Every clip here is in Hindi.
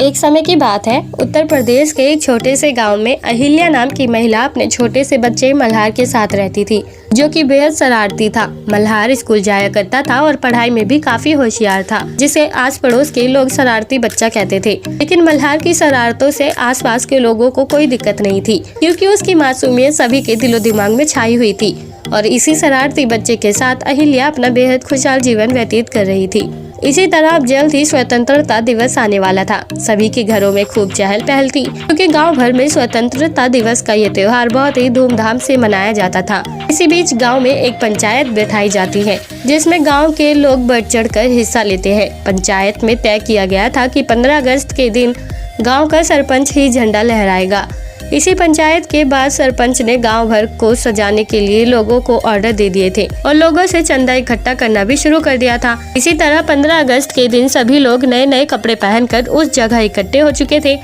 एक समय की बात है, उत्तर प्रदेश के एक छोटे से गांव में अहिल्या नाम की महिला अपने छोटे से बच्चे मल्हार के साथ रहती थी, जो कि बेहद शरारती था। मल्हार स्कूल जाया करता था और पढ़ाई में भी काफी होशियार था, जिसे आस पड़ोस के लोग शरारती बच्चा कहते थे। लेकिन मल्हार की शरारतों से आसपास के लोगों को कोई दिक्कत नहीं थी, क्योंकि उसकी मासूमियत सभी के दिलो दिमाग में छाई हुई थी। और इसी शरारती बच्चे के साथ अहिल्या अपना बेहद खुशहाल जीवन व्यतीत कर रही थी। इसी तरह अब जल्द ही स्वतंत्रता दिवस आने वाला था। सभी के घरों में खूब चहल पहल थी, क्योंकि गांव भर में स्वतंत्रता दिवस का ये त्योहार बहुत ही धूमधाम से मनाया जाता था। इसी बीच गांव में एक पंचायत बैठाई जाती है, जिसमें गांव के लोग बढ़ चढ़ कर हिस्सा लेते हैं। पंचायत में तय किया गया था कि 15 अगस्त के दिन गाँव का सरपंच ही झंडा लहराएगा। इसी पंचायत के बाद सरपंच ने गांव भर को सजाने के लिए लोगों को ऑर्डर दे दिए थे और लोगों से चंदा इकट्ठा करना भी शुरू कर दिया था। इसी तरह 15 अगस्त के दिन सभी लोग नए नए कपड़े पहनकर उस जगह इकट्ठे हो चुके थे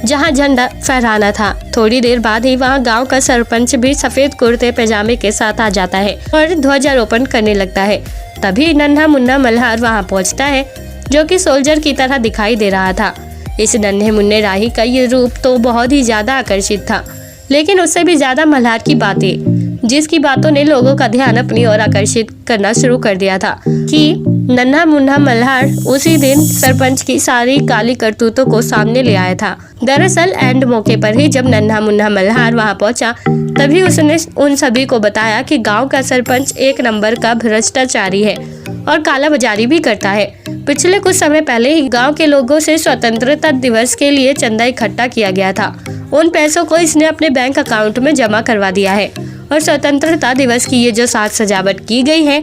जहां झंडा फहराना था। थोड़ी देर बाद ही वहां गांव का सरपंच भी सफेद कुर्ते पैजामे के साथ आ जाता है और ध्वजारोपण करने लगता है। तभी नन्हा मुन्ना मल्हार वहां पहुंचता है, जो कि सोल्जर की तरह दिखाई दे रहा था। इस नन्हे मुन्ने राही का ये रूप तो बहुत ही ज्यादा आकर्षित था, लेकिन उससे भी ज्यादा मल्हार की बातें, जिसकी बातों ने लोगों का ध्यान अपनी ओर आकर्षित करना शुरू कर दिया था कि नन्हा मुन्ना मल्हार उसी दिन सरपंच की सारी काली करतूतों को सामने ले आया था। दरअसल एंड मौके पर ही जब नन्हा मुन्ना मल्हार वहां पहुंचा, तभी उसने उन सभी को बताया कि गांव का सरपंच एक नंबर का भ्रष्टाचारी है और काला बाजारी भी करता है। पिछले कुछ समय पहले ही गांव के लोगों से स्वतंत्रता दिवस के लिए चंदा इकट्ठा किया गया था। उन पैसों को इसने अपने बैंक अकाउंट में जमा करवा दिया है और स्वतंत्रता दिवस की ये जो साज सजावट की गई है,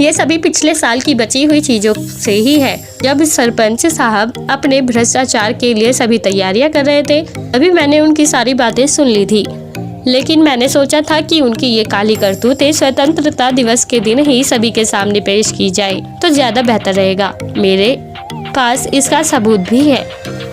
ये सभी पिछले साल की बची हुई चीजों से ही है। जब सरपंच साहब अपने भ्रष्टाचार के लिए सभी तैयारियां कर रहे थे, तभी मैंने उनकी सारी बातें सुन ली थी। लेकिन मैंने सोचा था कि उनकी ये काली करतूतें स्वतंत्रता दिवस के दिन ही सभी के सामने पेश की जाए तो ज्यादा बेहतर रहेगा। मेरे पास इसका सबूत भी है।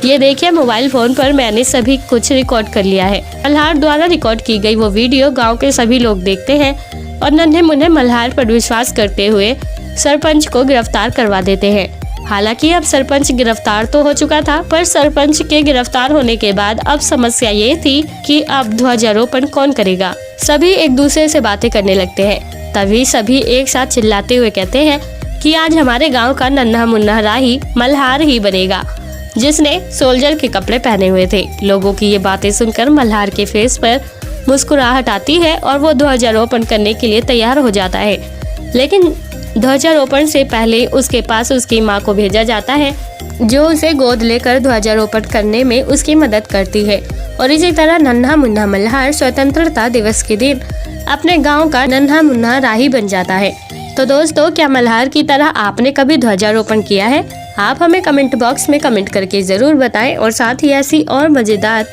ये देखिए, मोबाइल फोन पर मैंने सभी कुछ रिकॉर्ड कर लिया है। मल्हार द्वारा रिकॉर्ड की गई वो वीडियो गांव के सभी लोग देखते हैं और नन्हे मुन्ने मल्हार पर विश्वास करते हुए सरपंच को गिरफ्तार करवा देते हैं। हालांकि अब सरपंच गिरफ्तार तो हो चुका था, पर सरपंच के गिरफ्तार होने के बाद अब समस्या ये थी कि अब ध्वजारोपण कौन करेगा। सभी एक दूसरे से बातें करने लगते हैं। तभी सभी एक साथ चिल्लाते हुए कहते हैं कि आज हमारे गांव का नन्हा मुन्ना राही मल्हार ही बनेगा, जिसने सोल्जर के कपड़े पहने हुए थे। लोगों की ये बातें सुनकर मल्हार के फेस पर मुस्कुराहट आती है और वो ध्वजारोपण करने के लिए तैयार हो जाता है। लेकिन ध्वजारोपण से पहले उसके पास उसकी माँ को भेजा जाता है, जो उसे गोद लेकर ध्वजारोपण करने में उसकी मदद करती है। और इसी तरह नन्हा मुन्ना मल्हार स्वतंत्रता दिवस के दिन अपने गांव का नन्हा मुन्ना राही बन जाता है। तो दोस्तों, क्या मल्हार की तरह आपने कभी ध्वजारोपण किया है? आप हमें कमेंट बॉक्स में कमेंट करके जरूर बताएं। और साथ ही ऐसी और मजेदार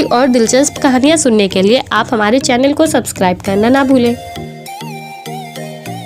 और दिलचस्प कहानियाँ सुनने के लिए आप हमारे चैनल को सब्सक्राइब करना ना भूलें।